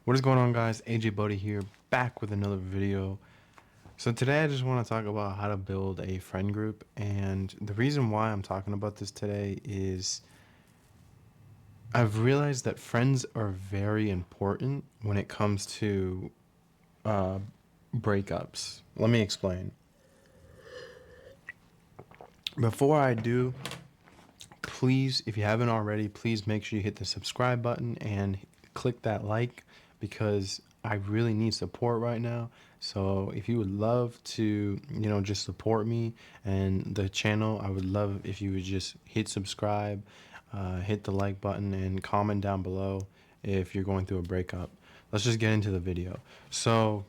What is going on, guys? AJ Buddy here, back with another video. So today I just want to talk about how to build a friend group, and the reason why I'm talking about this today is I've realized that friends are very important when it comes to uh, breakups. Let me explain. Before I do, please, if you haven't already, please make sure you hit the subscribe button and click that like, because I really need support right now. So if you would love to, just support me and the channel, I would love if you would just hit subscribe, hit the like button, and comment down below if you're going through a breakup. Let's just get into the video. So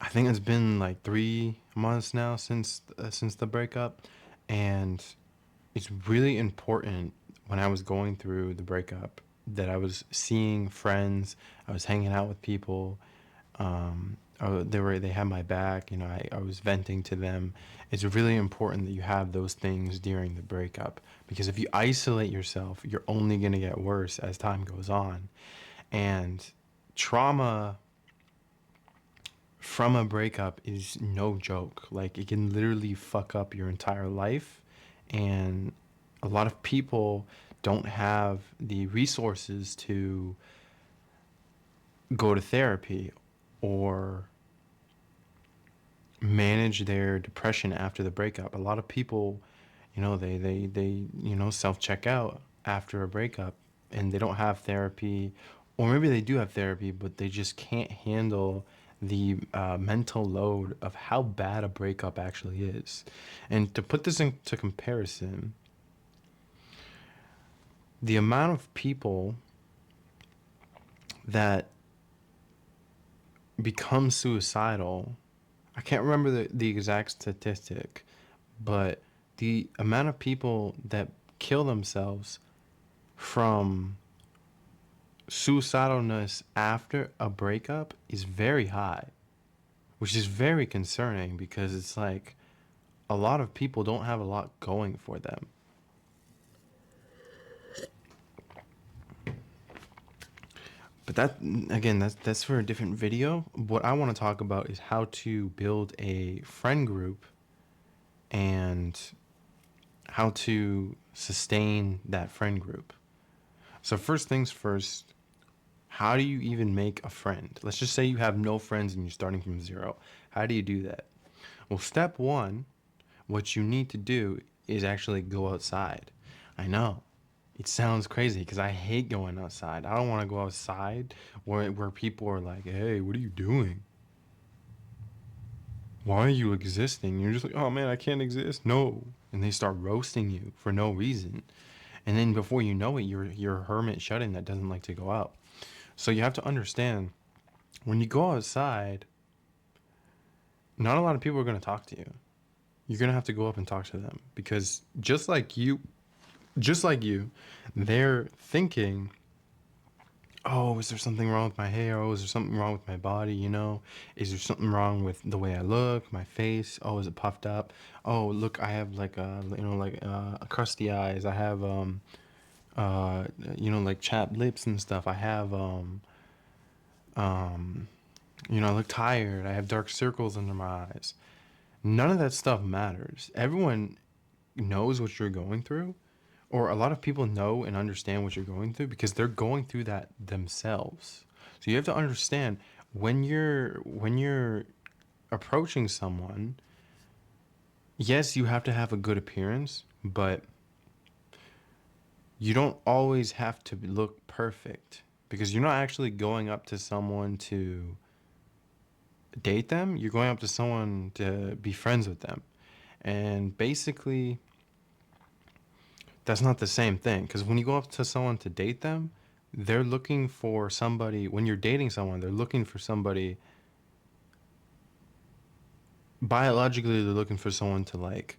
I think it's been like 3 months now since the breakup, and it's really important when I was going through the breakup that I was seeing friends, I was hanging out with people. They had my back. I was venting to them. It's really important that you have those things during the breakup, because if you isolate yourself, you're only going to get worse as time goes on. And trauma from a breakup is no joke. Like, it can literally fuck up your entire life. And a lot of people don't have the resources to go to therapy or manage their depression after the breakup. A lot of people, they self-check out after a breakup, and they don't have therapy, or maybe they do have therapy, but they just can't handle the mental load of how bad a breakup actually is. And to put this into comparison, the amount of people that become suicidal, I can't remember the exact statistic, but the amount of people that kill themselves from suicidalness after a breakup is very high, which is very concerning, because it's like a lot of people don't have a lot going for them. But that, again, that's for a different video. What I want to talk about is how to build a friend group and how to sustain that friend group. So first things first, how do you even make a friend? Let's just say you have no friends and you're starting from zero. How do you do that? Well, step one, what you need to do is actually go outside. I know it sounds crazy because I hate going outside. I don't want to go outside where people are like, hey, what are you doing? Why are you existing? You're just like, oh man, I can't exist. No. And they start roasting you for no reason. And then before you know it, you're a hermit shut-in that doesn't like to go out. So you have to understand, when you go outside, not a lot of people are going to talk to you. You're going to have to go up and talk to them, because just like you, they're thinking, oh, is there something wrong with my hair? Oh, is there something wrong with my body? Is there something wrong with the way I look, my face? Oh, is it puffed up? Oh, look, I have like crusty eyes. I have uh like chapped lips and stuff. I have um I look tired. I have dark circles under my eyes. None of that stuff matters. Everyone knows what you're going through, or a lot of people know and understand what you're going through, because they're going through that themselves. So you have to understand, when you're approaching someone, yes, you have to have a good appearance, but you don't always have to look perfect, because you're not actually going up to someone to date them. You're going up to someone to be friends with them. And basically, that's not the same thing, because when you go up to someone to date them, they're looking for somebody. When you're dating someone, they're looking for somebody. Biologically, they're looking for someone to like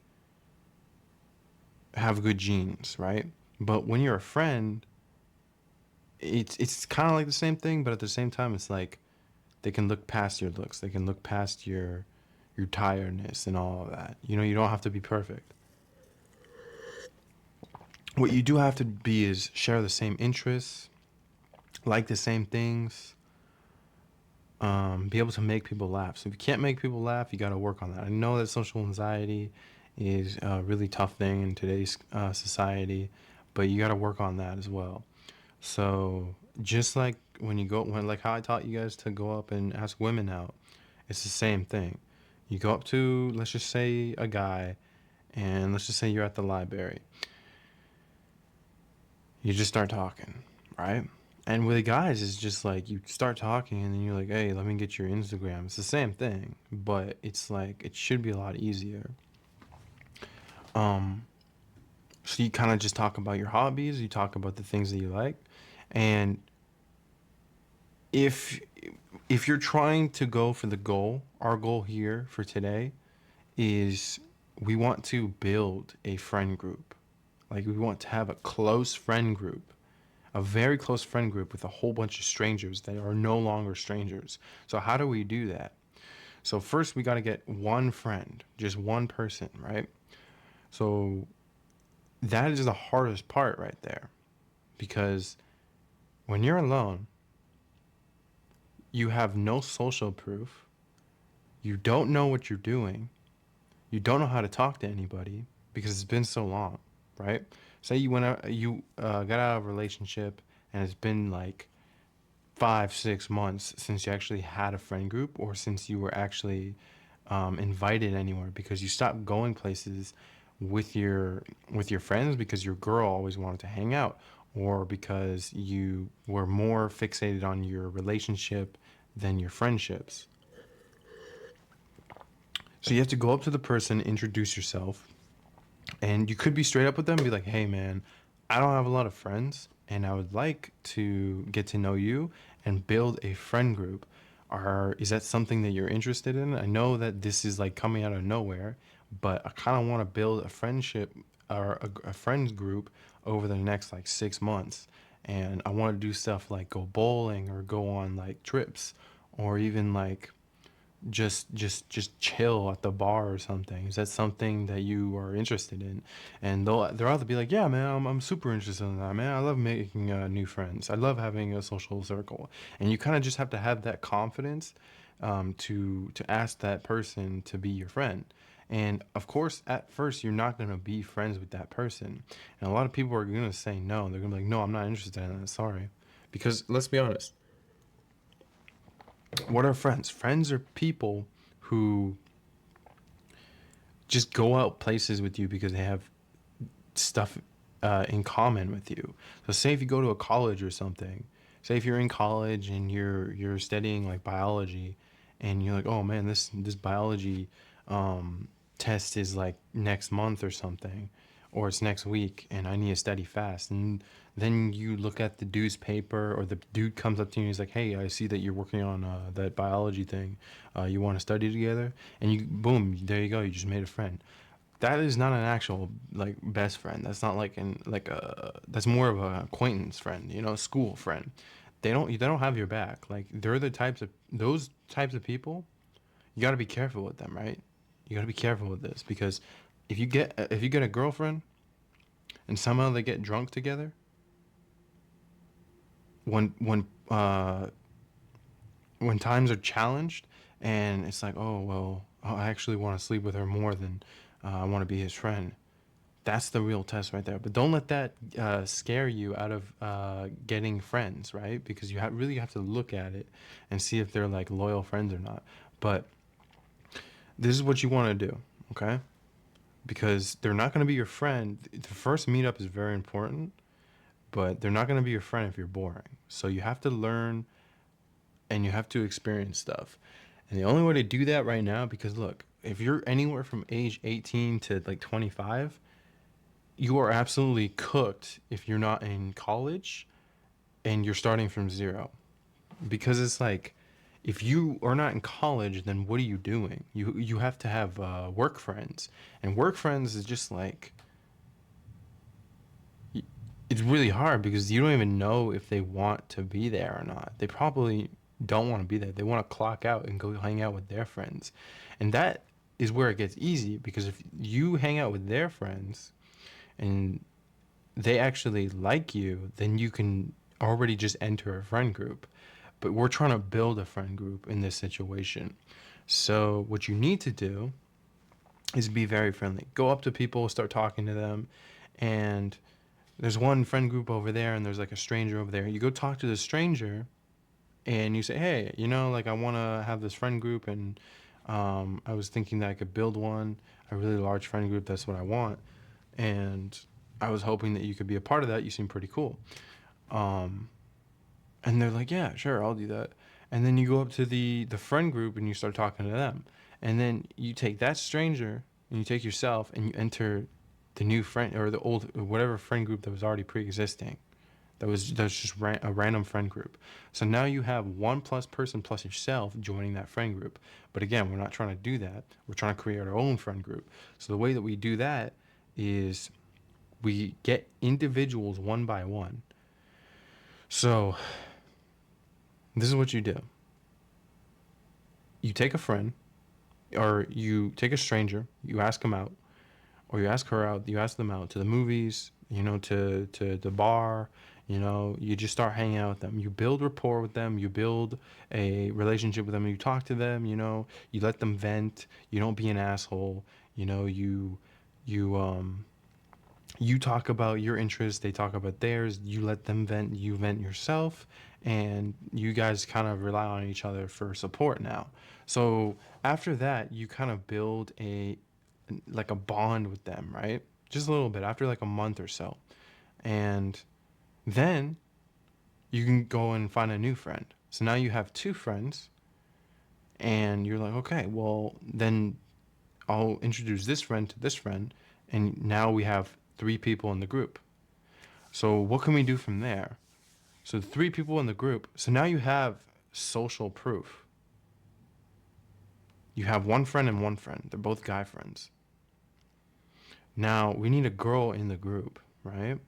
have good genes, right? But when you're a friend, it's kind of like the same thing, but at the same time, it's like they can look past your looks. They can look past your tiredness and all of that. You don't have to be perfect. What you do have to be is share the same interests, like the same things, be able to make people laugh. So if you can't make people laugh, you got to work on that. I know that social anxiety is a really tough thing in today's society, but you got to work on that as well. So just like when like how I taught you guys to go up and ask women out, it's the same thing. You go up to, let's just say, a guy, and let's just say you're at the library. You just start talking, right? And with the guys, it's just like you start talking, and then you're like, "Hey, let me get your Instagram." It's the same thing, but it's like it should be a lot easier. Um, so you kind of just talk about your hobbies, you talk about the things that you like, and if if you're trying to go for the goal, our goal here for today is we want to build a friend group. Like we want to have a close friend group, a very close friend group with a whole bunch of strangers that are no longer strangers. So how do we do that? So first we got to get one friend, just one person, right? So that is the hardest part right there because when you're alone, you have no social proof. You don't know what you're doing. You don't know how to talk to anybody because it's been so long, right? Say you went out, you got out of a relationship, and it's been like 5 6 months since you actually had a friend group, or since you were actually invited anywhere, because you stopped going places with your friends because your girl always wanted to hang out, or because you were more fixated on your relationship than your friendships. So you have to go up to the person, introduce yourself, and you could be straight up with them and be like, "Hey man, I don't have a lot of friends and I would like to get to know you and build a friend group. Is that something that you're interested in? I know that this is like coming out of nowhere, but I kind of want to build a friendship or a friends group over the next like 6 months. And I want to do stuff like go bowling or go on like trips or even like just chill at the bar or something. Is that something that you are interested in?" And they'll either be like, "Yeah, man, I'm super interested in that, man. I love making new friends. I love having a social circle." And you kind of just have to have that confidence to ask that person to be your friend. And of course, at first, you're not gonna be friends with that person, and a lot of people are gonna say no. They're gonna be like, "No, I'm not interested in that. Sorry," because let's be honest, what are friends? Friends are people who just go out places with you because they have stuff in common with you. So say if you go to a college or something, say if you're in college and you're studying like biology, and you're like, "Oh man, this biology um, test is like next month or something, or it's next week, and I need to study fast." And then you look at the dude's paper, or the dude comes up to you and he's like, "Hey, I see that you're working on that biology thing. You want to study together?" And you, boom, there you go. You just made a friend. That is not an actual like best friend. That's not like an like a that's more of an acquaintance friend, school friend. They don't have your back. Like they're the types of those types of people. You got to be careful with them, right? You got to be careful with this because if you get a girlfriend and somehow they get drunk together, when when times are challenged and it's like, "Oh well, I actually want to sleep with her more than I want to be his friend." That's the real test right there. But don't let that scare you out of getting friends, right? Because you really have to look at it and see if they're like loyal friends or not. But this is what you want to do, okay? Because they're not going to be your friend. The first meetup is very important, but they're not going to be your friend if you're boring. So you have to learn and you have to experience stuff. And the only way to do that right now, because look, if you're anywhere from age 18 to like 25, you are absolutely cooked if you're not in college and you're starting from zero. Because it's like, if you are not in college, then what are you doing? You have to have work friends, and work friends is just like it's really hard because you don't even know if they want to be there or not. They probably don't want to be there. They want to clock out and go hang out with their friends, and that is where it gets easy because if you hang out with their friends and they actually like you, then you can already just enter a friend group. But we're trying to build a friend group in this situation. So what you need to do is be very friendly. Go up to people, start talking to them, and there's one friend group over there and there's like a stranger over there. You go talk to the stranger and you say, "Hey, like I want to have this friend group and I was thinking that I could build one, a really large friend group. That's what I want. And I was hoping that you could be a part of that. You seem pretty cool." Um, and they're like, "Yeah, sure, I'll do that." And then you go up to the friend group and you start talking to them. And then you take that stranger and you take yourself and you enter the new friend or the old whatever friend group that was already pre-existing. That's just a random friend group. So now you have one plus person plus yourself joining that friend group. But again, we're not trying to do that. We're trying to create our own friend group. So the way that we do that is we get individuals one by one. So this is what you do. You take a friend or you take a stranger, you ask them out, or you ask her out, you ask them out to the movies, to the bar, you just start hanging out with them. You build rapport with them, you build a relationship with them, you talk to them, you let them vent, you don't be an asshole, you you talk about your interests, they talk about theirs, you let them vent, you vent yourself, and you guys kind of rely on each other for support now. So after that, you kind of build a bond with them, right? Just a little bit after like a month or so. And then you can go and find a new friend. So now you have two friends and you're like, okay, well, then I'll introduce this friend to this friend. And now we have three people in the group. So what can we do from there? So three people in the group. So now you have social proof. You have one friend and one friend. They're both guy friends. Now we need a girl in the group, right?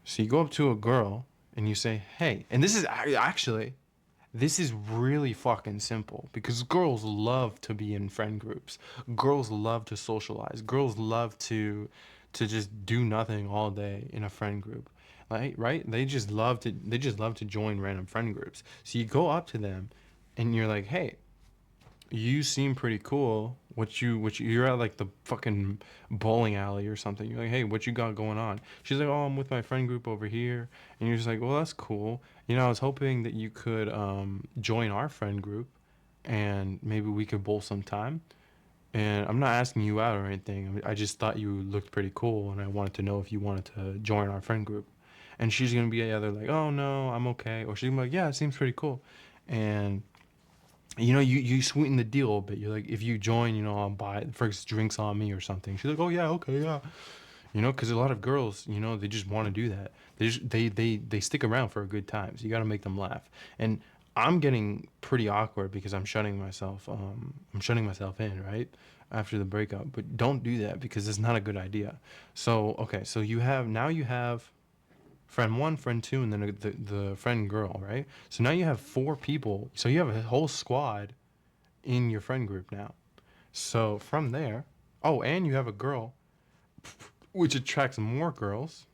So you go up to a girl and you say, "Hey," and this is actually, this is really fucking simple because girls love to be in friend groups. Girls love to socialize. Girls love to just do nothing all day in a friend group. Right? They just love to join random friend groups. So you go up to them and you're like, "Hey, you seem pretty cool. You're at like the fucking bowling alley or something. You're like, hey, what you got going on?" She's like, "Oh, I'm with my friend group over here." And you're just like, "Well, that's cool. I was hoping that you could join our friend group and maybe we could bowl some time. And I'm not asking you out or anything. I just thought you looked pretty cool and I wanted to know if you wanted to join our friend group." And she's gonna be either like, "Oh no, I'm okay," or she's gonna be like, "Yeah, it seems pretty cool." And you sweeten the deal a bit. You're like, "If you join, I'll buy first drinks on me or something." She's like, "Oh yeah, okay, yeah." Because a lot of girls, they just want to do that. They stick around for a good time. So you got to make them laugh. And I'm getting pretty awkward because I'm shutting myself in, right? After the breakup. But don't do that because it's not a good idea. So, okay, so you have friend one, friend two, and then the friend girl, right? So now you have four people. So you have a whole squad in your friend group now. So from there, oh, and you have a girl, which attracts more girls.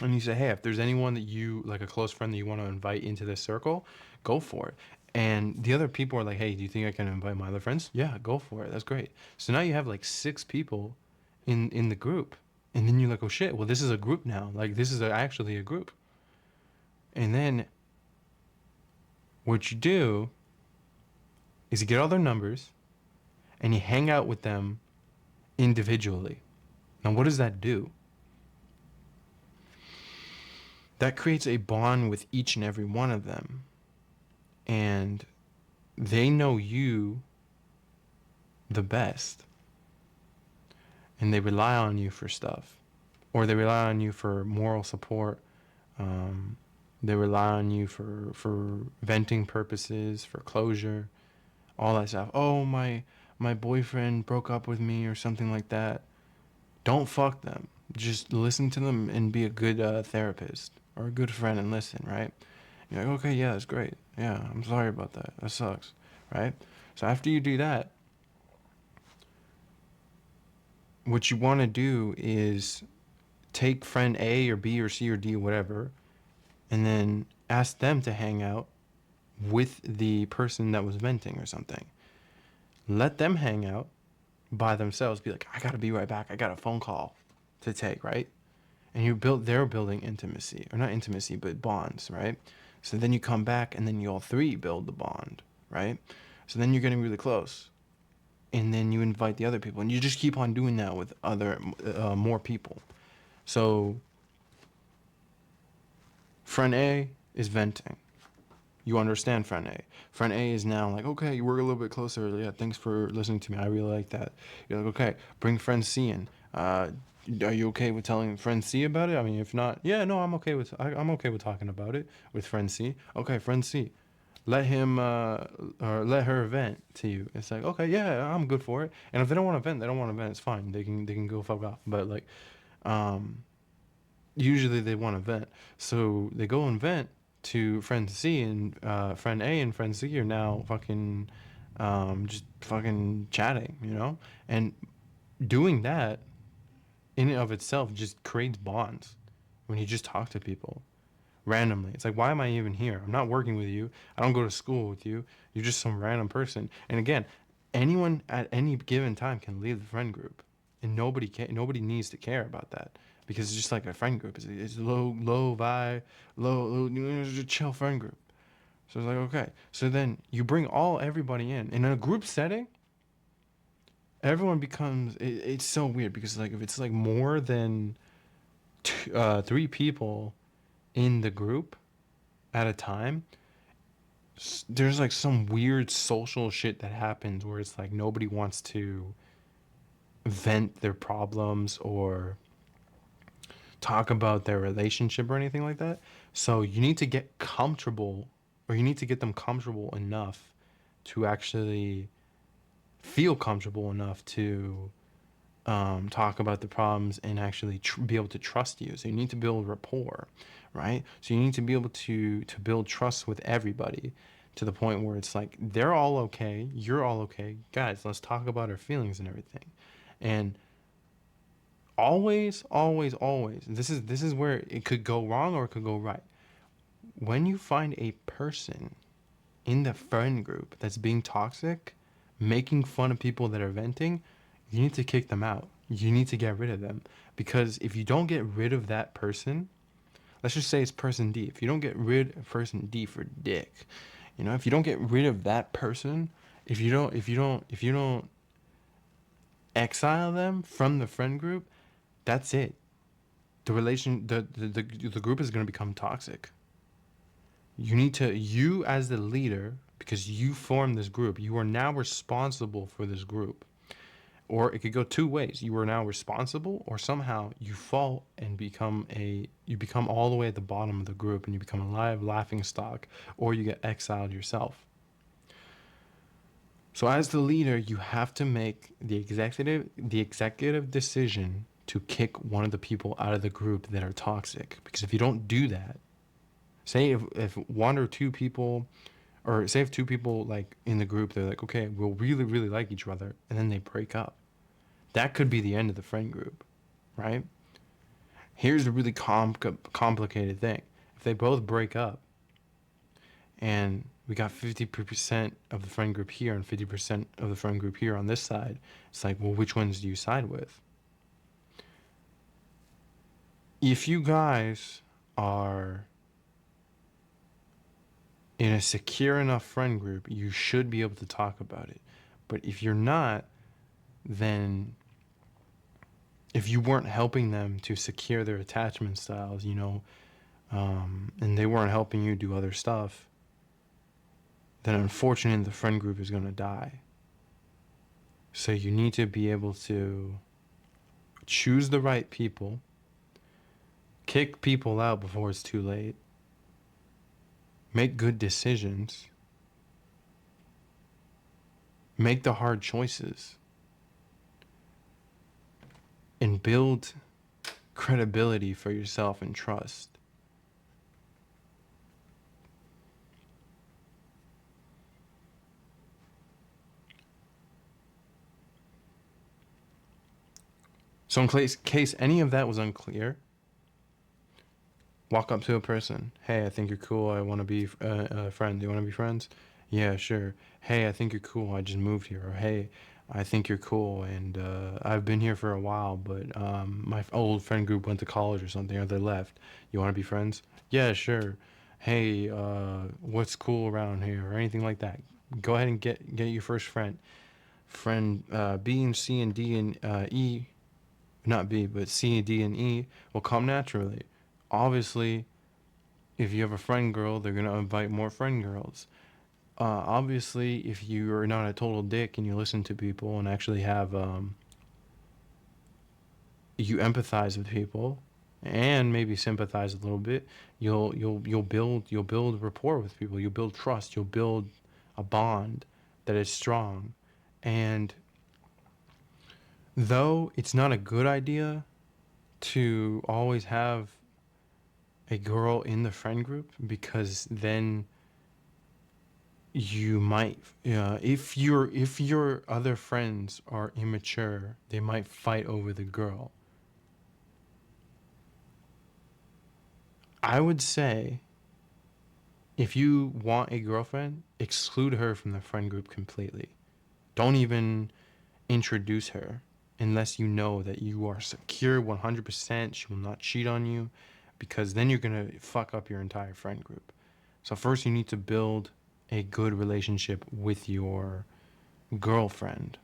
And you say, "Hey, if there's anyone that you like, a close friend that you want to invite into this circle, go for it." And the other people are like, "Hey, do you think I can invite my other friends?" "Yeah, go for it. That's great." So now you have like six people in the group. And then you're like, "Oh shit, well, this is a group now. Like, this is actually a group." And then what you do is you get all their numbers and you hang out with them individually. Now, what does that do? That creates a bond with each and every one of them. And they know you the best. And they rely on you for stuff. Or they rely on you for moral support. Um, they rely on you for venting purposes, for closure, all that stuff. "Oh, my boyfriend broke up with me," or something like that. Don't fuck them. Just listen to them and be a good therapist or a good friend and listen, right? You're like, "Okay, yeah, that's great. Yeah, I'm sorry about that. That sucks," right? So after you do that, what you want to do is take friend A or B or C or D or whatever, and then ask them to hang out with the person that was venting or something. Let them hang out by themselves. Be like, I gotta be right back. I got a phone call to take, right? And they're building intimacy, or not intimacy, but bonds, right? So then you come back, and then you all three build the bond, right? So then you're getting really close, and then you invite the other people, and you just keep on doing that with more people. So friend A is venting. You understand friend A. Friend A is now like, okay, we're a little bit closer. Yeah, thanks for listening to me. I really like that. You're like, okay, bring friend C in. Are you okay with telling friend C about it? I mean, if not, yeah, no, I'm okay with talking about it with friend C. Okay, friend C, let him or let her vent to you. It's like, okay, yeah, I'm good for it. And if they don't want to vent, they don't want to vent. It's fine. They can go fuck off. But like, um, usually they want to vent, so they go and vent to friend C, and friend A and friend C are now fucking just fucking chatting, and doing that in and of itself just creates bonds when you just talk to people randomly. It's like, why am I even here? I'm not working with you. I don't go to school with you. You're just some random person. And again, anyone at any given time can leave the friend group, and nobody needs to care about that, because it's just like a friend group. It's low vibe, just a chill friend group. So it's like, okay. So then you bring everybody in a group setting. Everyone becomes it's so weird, because like if it's like more than three people in the group at a time, there's like some weird social shit that happens where it's like nobody wants to vent their problems or talk about their relationship or anything like that. So you need to get comfortable, or you need to get them comfortable enough to actually feel comfortable enough to talk about the problems and actually be able to trust you. So you need to build rapport, right? So you need to be able to build trust with everybody, to the point where it's like they're all okay, you're all okay, guys. Let's talk about our feelings and everything. And always, always, always. This is where it could go wrong or it could go right. When you find a person in the friend group that's being toxic, making fun of people that are venting, you need to kick them out. You need to get rid of them. Because if you don't get rid of that person, let's just say it's person D. If you don't get rid of person D for dick, if you don't get rid of that person, if you don't exile them from the friend group, that's it. The group is going to become toxic. You as the leader, because you formed this group, you are now responsible for this group. Or it could go two ways. You are now responsible, or somehow you fall and you become all the way at the bottom of the group, and you become a live laughing stock, or you get exiled yourself. So as the leader, you have to make the executive decision to kick one of the people out of the group that are toxic. Because if you don't do that, say if one or two people, or say if two people like in the group, they're like, okay, we'll really, really like each other, and then they break up. That could be the end of the friend group, right? Here's the really complicated thing. If they both break up, and we got 50% of the friend group here and 50% of the friend group here on this side, it's like, well, which ones do you side with? If you guys are in a secure enough friend group, you should be able to talk about it. But if you're not, then if you weren't helping them to secure their attachment styles, and they weren't helping you do other stuff, then unfortunately the friend group is going to die. So you need to be able to choose the right people, kick people out before it's too late, make good decisions, make the hard choices, and build credibility for yourself and trust. So in case any of that was unclear, Walk up to a person. Hey, I think you're cool. I want to be a friend. Do you want to be friends? Yeah, sure. Hey, I think you're cool. I just moved here. Or hey, I think you're cool, and I've been here for a while, but my old friend group went to college or something, or they left. You want to be friends? Yeah, sure. Hey, what's cool around here, or anything like that? Go ahead and get your first friend. Friend B and C and D and E, not B, but C, D, and E will come naturally. Obviously, if you have a friend girl, they're gonna invite more friend girls. Obviously, if you are not a total dick and you listen to people and actually have you empathize with people and maybe sympathize a little bit, you'll build rapport with people. You'll build trust. You'll build a bond that is strong. And though it's not a good idea to always have a girl in the friend group, because then you might if your other friends are immature, they might fight over the girl. I would say, if you want a girlfriend, exclude her from the friend group completely. Don't even introduce her unless you know that you are secure 100% she will not cheat on you, because then you're going to fuck up your entire friend group. So first you need to build a good relationship with your girlfriend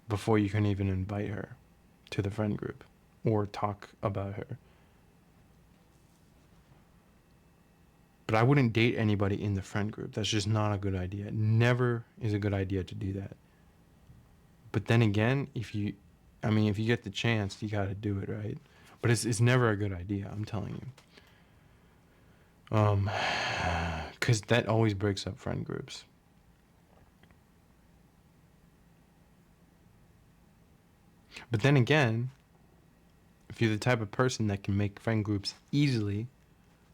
before you can even invite her to the friend group or talk about her. But I wouldn't date anybody in the friend group. That's just not a good idea. It never is a good idea to do that. But then again, if you get the chance, you got to do it, right? But it's never a good idea, I'm telling you. Because that always breaks up friend groups. But then again, if you're the type of person that can make friend groups easily,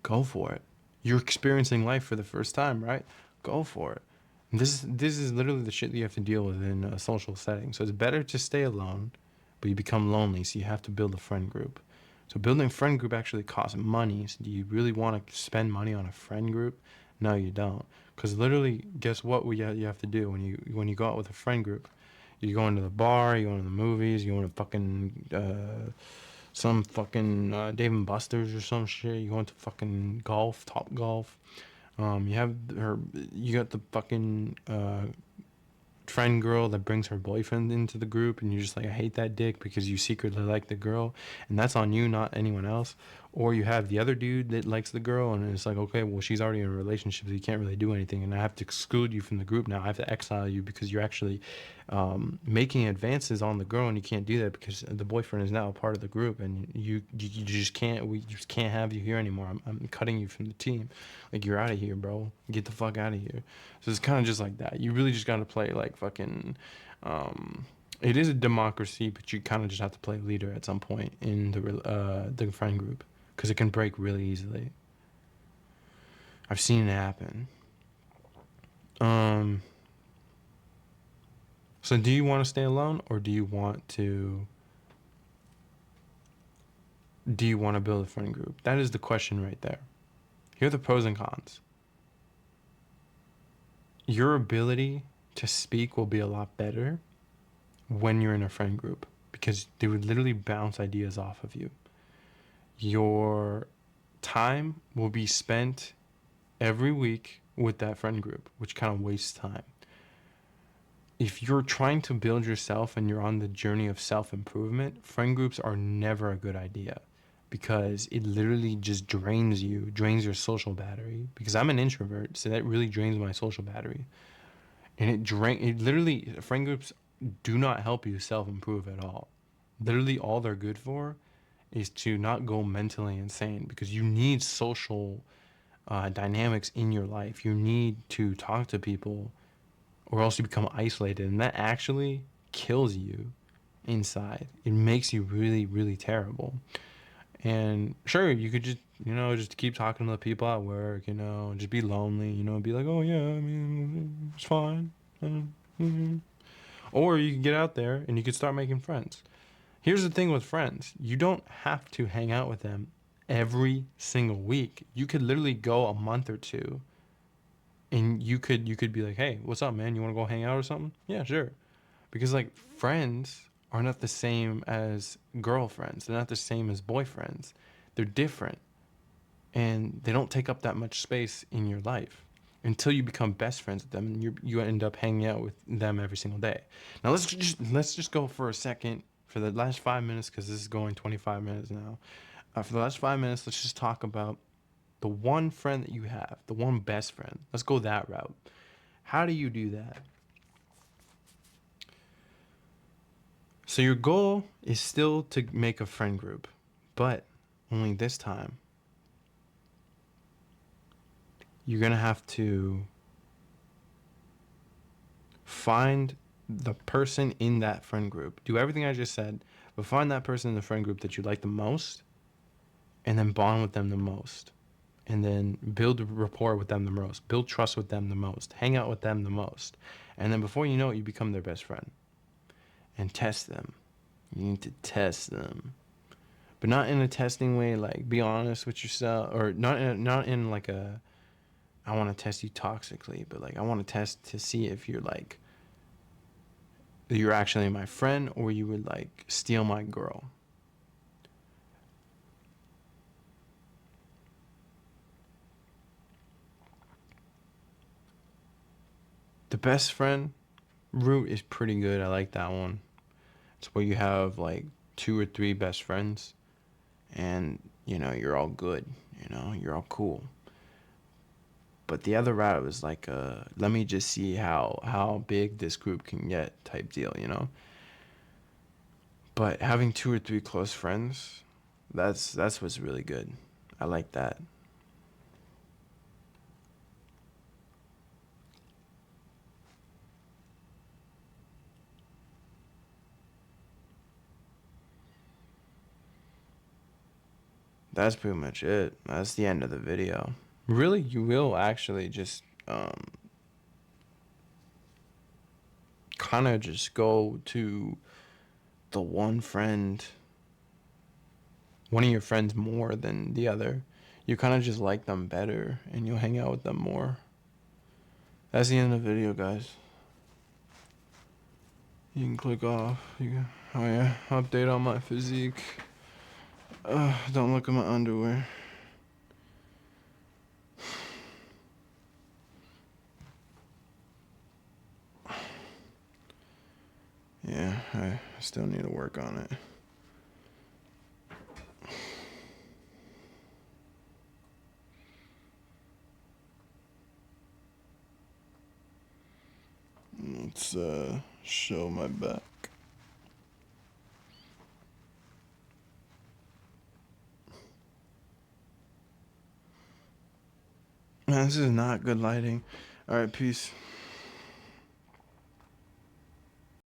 go for it. You're experiencing life for the first time, right? Go for it. And this is literally the shit that you have to deal with in a social setting. So it's better to stay alone, but you become lonely, so you have to build a friend group. So building a friend group actually costs money. So do you really want to spend money on a friend group? No, you don't. Because literally, guess what you have to do when you go out with a friend group? You go into the bar, you go into the movies, you go into fucking some fucking Dave and Buster's or some shit. You go into fucking golf, Top Golf. You have her. You got the fucking friend girl that brings her boyfriend into the group, and you're just like, I hate that dick, because you secretly like the girl, and that's on you, not anyone else. Or you have the other dude that likes the girl, and it's like, okay, well, she's already in a relationship, so you can't really do anything, and I have to exclude you from the group now. I have to exile you because you're actually making advances on the girl, and you can't do that because the boyfriend is now a part of the group, and you just can't. We just can't have you here anymore. I'm cutting you from the team. Like, you're out of here, bro. Get the fuck out of here. So it's kind of just like that. You really just got to play like fucking. It is a democracy, but you kind of just have to play leader at some point in the friend group, because it can break really easily. I've seen it happen. Um, so do you want to stay alone, or do you want to build a friend group? That is the question right there. Here are the pros and cons. Your ability to speak will be a lot better when you're in a friend group, because they would literally bounce ideas off of you. Your time will be spent every week with that friend group, which kind of wastes time. If you're trying to build yourself and you're on the journey of self-improvement, friend groups are never a good idea, because it literally just drains your social battery. Because I'm an introvert, so that really drains my social battery. And it literally, friend groups do not help you self-improve at all. Literally all they're good for is to not go mentally insane, because you need social dynamics in your life. You need to talk to people, or else you become isolated, and that actually kills you inside. It makes you really, really terrible. And sure, you could just keep talking to the people at work, just be lonely, be like, oh yeah, I mean, it's fine. Or you can get out there and you can start making friends. Here's the thing with friends: you don't have to hang out with them every single week. You could literally go a month or two, and you could be like, hey, what's up, man? You want to go hang out or something? Yeah, sure. Because like friends are not the same as girlfriends. They're not the same as boyfriends. They're different, and they don't take up that much space in your life until you become best friends with them, and you end up hanging out with them every single day. Now let's just go for a second for the last 5 minutes, because this is going 25 minutes now. For the last 5 minutes, let's just talk about the one friend that you have, the one best friend. Let's go that route. How do you do that? So your goal is still to make a friend group, but only this time you're going to have to find the person in that friend group. Do everything I just said, but find that person in the friend group that you like the most, and then bond with them the most. And then build rapport with them the most, build trust with them the most, hang out with them the most. And then before you know it, you become their best friend. And test them. You need to test them. But not in a testing way, like be honest with yourself, or not in like a I want to test you toxically, but like I want to test to see if you're actually my friend, or you would like steal my girl. The best friend route is pretty good. I like that one. It's where you have like two or three best friends, and you're all good. You're all cool. But the other route was like, let me just see how big this group can get type deal. But having two or three close friends, that's what's really good. I like that. That's pretty much it. That's the end of the video. Really, you will actually just kind of just go to the one of your friends more than the other. You kind of just like them better, and you'll hang out with them more. That's the end of the video, guys. You can click off. Oh yeah, update on my physique. Don't look at my underwear. Yeah, I still need to work on it. Let's show my back. Man, this is not good lighting. All right, peace.